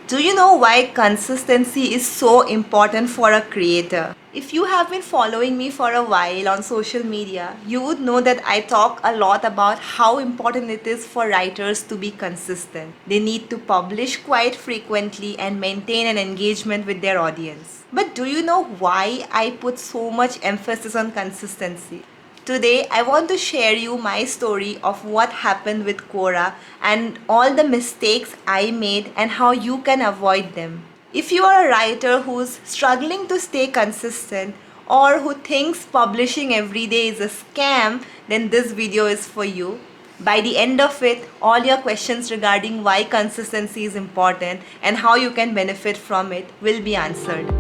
Do you know why consistency is so important for a creator? If you have been following me for a while on social media, you would know that I talk a lot about how important it is for writers to be consistent. They need to publish quite frequently and maintain an engagement with their audience. But do you know why I put so much emphasis on consistency? Today, I want to share you my story of what happened with Quora and all the mistakes I made and how you can avoid them. If you are a writer who's struggling to stay consistent or who thinks publishing every day is a scam, then this video is for you. By the end of it, all your questions regarding why consistency is important and how you can benefit from it will be answered.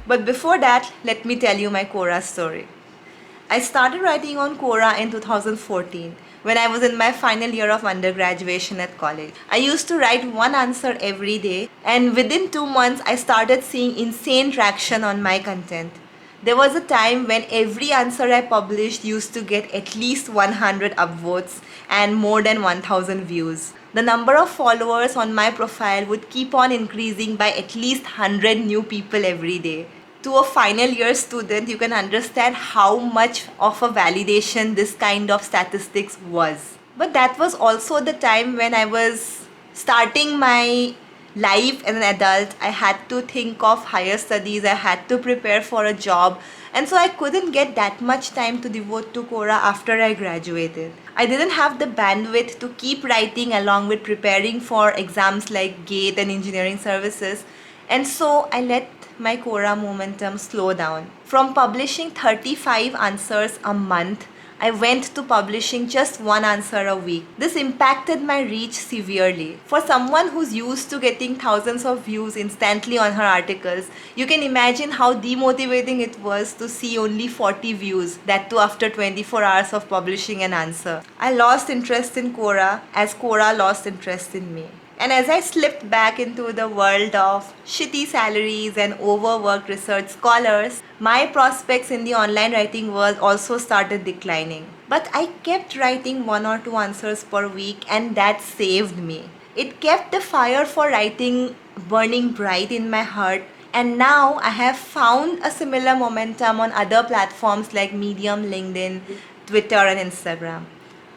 But before that, let me tell you my Quora story. I started writing on Quora in 2014 when I was in my final year of undergraduation at college. I used to write one answer every day, and within 2 months I started seeing insane traction on my content. There was a time when every answer I published used to get at least 100 upvotes and more than 1000 views. The number of followers on my profile would keep on increasing by at least 100 new people every day. To a final year student, you can understand how much of a validation this kind of statistics was. But that was also the time when I was starting my life as an adult. I had to think of higher studies, I had to prepare for a job, and so I couldn't get that much time to devote to Quora after I graduated. I didn't have the bandwidth to keep writing along with preparing for exams like GATE and engineering services, and so I let my Quora momentum slow down. From publishing 35 answers a month, I went to publishing just one answer a week. This impacted my reach severely. For someone who's used to getting thousands of views instantly on her articles, you can imagine how demotivating it was to see only 40 views, that too after 24 hours of publishing an answer. I lost interest in Quora as Quora lost interest in me. And as I slipped back into the world of shitty salaries and overworked research scholars, my prospects in the online writing world also started declining. But I kept writing 1 or 2 answers per week, and that saved me. It kept the fire for writing burning bright in my heart, and now I have found a similar momentum on other platforms like Medium, LinkedIn, Twitter and Instagram.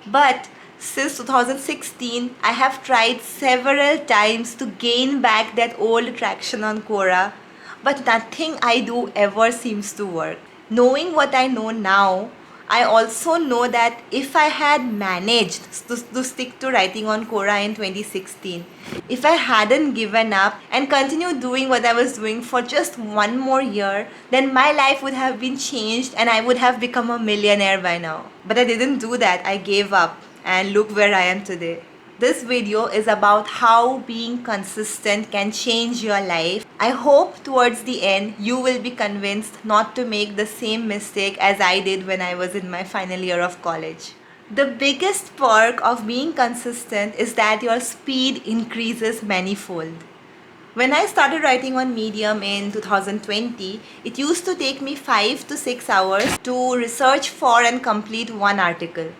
But since 2016, I have tried several times to gain back that old traction on Quora, but nothing I do ever seems to work. Knowing what I know now, I also know that if I had managed to stick to writing on Quora in 2016, if I hadn't given up and continued doing what I was doing for just one more year, then my life would have been changed and I would have become a millionaire by now. But I didn't do that. I gave up. And look where I am today. This video is about how being consistent can change your life. I hope towards the end you will be convinced not to make the same mistake as I did when I was in my final year of college. The biggest perk of being consistent is that your speed increases manifold. When I started writing on Medium in 2020, it used to take me 5 to 6 hours to research for and complete one article.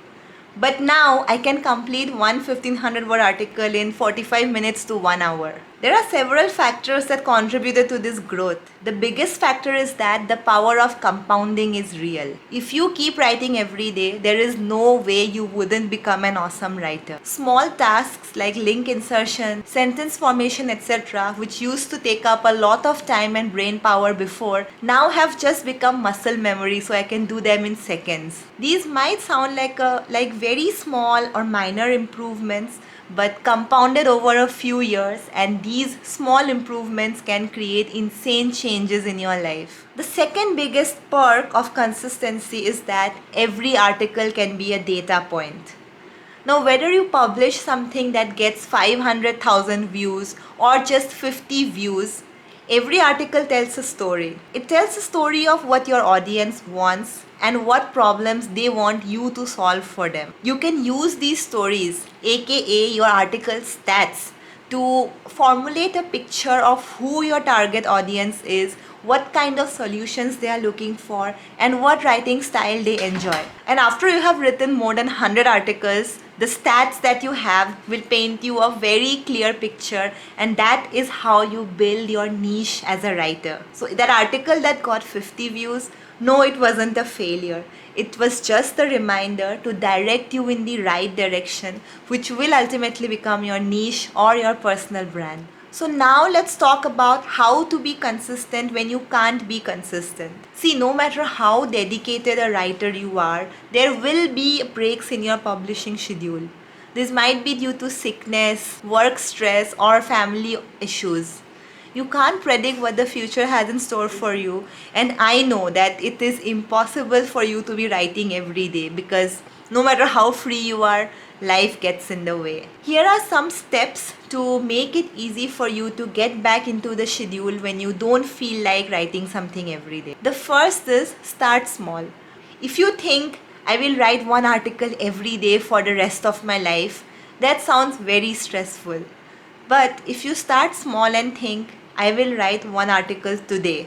But now I can complete one 1500 word article in 45 minutes to 1 hour. There are several factors that contributed to this growth. The biggest factor is that the power of compounding is real. If you keep writing every day, there is no way you wouldn't become an awesome writer. Small tasks like link insertion, sentence formation, etc., which used to take up a lot of time and brain power before, now have just become muscle memory, so I can do them in seconds. These might sound like very small or minor improvements, but compounded over a few years, and these small improvements can create insane changes in your life. The second biggest perk of consistency is that every article can be a data point. Now, whether you publish something that gets 500,000 views or just 50 views, every article tells a story. It tells a story of what your audience wants and what problems they want you to solve for them. You can use these stories, aka your article stats, to formulate a picture of who your target audience is, what kind of solutions they are looking for, and what writing style they enjoy. And after you have written more than 100 articles, the stats that you have will paint you a very clear picture, and that is how you build your niche as a writer. So that article that got 50 views, no, it wasn't a failure. It was just a reminder to direct you in the right direction, which will ultimately become your niche or your personal brand. So now let's talk about how to be consistent when you can't be consistent. See, no matter how dedicated a writer you are, there will be breaks in your publishing schedule. This might be due to sickness, work stress, or family issues. You can't predict what the future has in store for you, and I know that it is impossible for you to be writing every day because no matter how free you are, life gets in the way. Here are some steps to make it easy for you to get back into the schedule when you don't feel like writing something every day. The first is start small. If you think I will write one article every day for the rest of my life, that sounds very stressful. But if you start small and think, I will write one article today,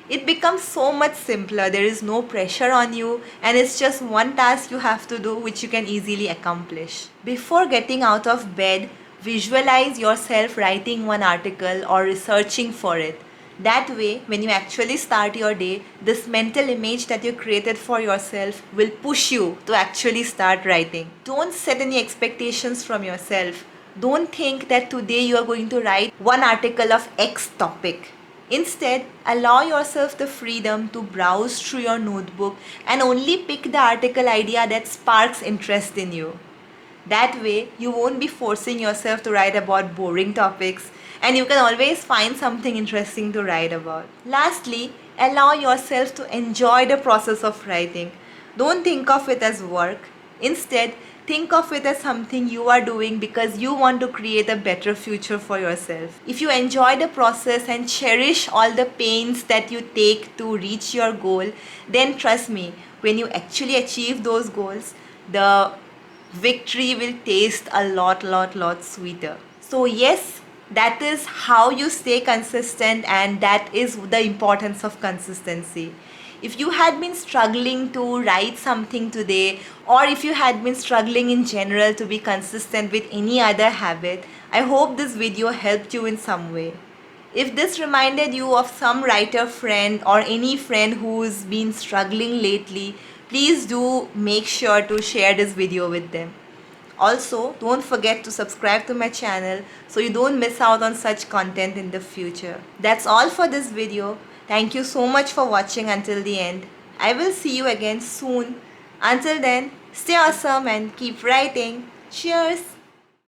it becomes so much simpler. There is no pressure on you, and it's just one task you have to do which you can easily accomplish. Before getting out of bed, visualize yourself writing one article or researching for it. That way, when you actually start your day, this mental image that you created for yourself will push you to actually start writing. Don't set any expectations from yourself. Don't think that today you are going to write one article of X topic. Instead, allow yourself the freedom to browse through your notebook and only pick the article idea that sparks interest in you. That way, you won't be forcing yourself to write about boring topics, and you can always find something interesting to write about. Lastly, allow yourself to enjoy the process of writing. Don't think of it as work. Instead, think of it as something you are doing because you want to create a better future for yourself. If you enjoy the process and cherish all the pains that you take to reach your goal, then trust me, when you actually achieve those goals, the victory will taste a lot sweeter. So yes, that is how you stay consistent, and that is the importance of consistency. If you had been struggling to write something today, or if you had been struggling in general to be consistent with any other habit, I hope this video helped you in some way. If this reminded you of some writer friend or any friend who's been struggling lately, please do make sure to share this video with them. Also, don't forget to subscribe to my channel so you don't miss out on such content in the future. That's all for this video. Thank you so much for watching until the end. I will see you again soon. Until then, stay awesome and keep writing. Cheers!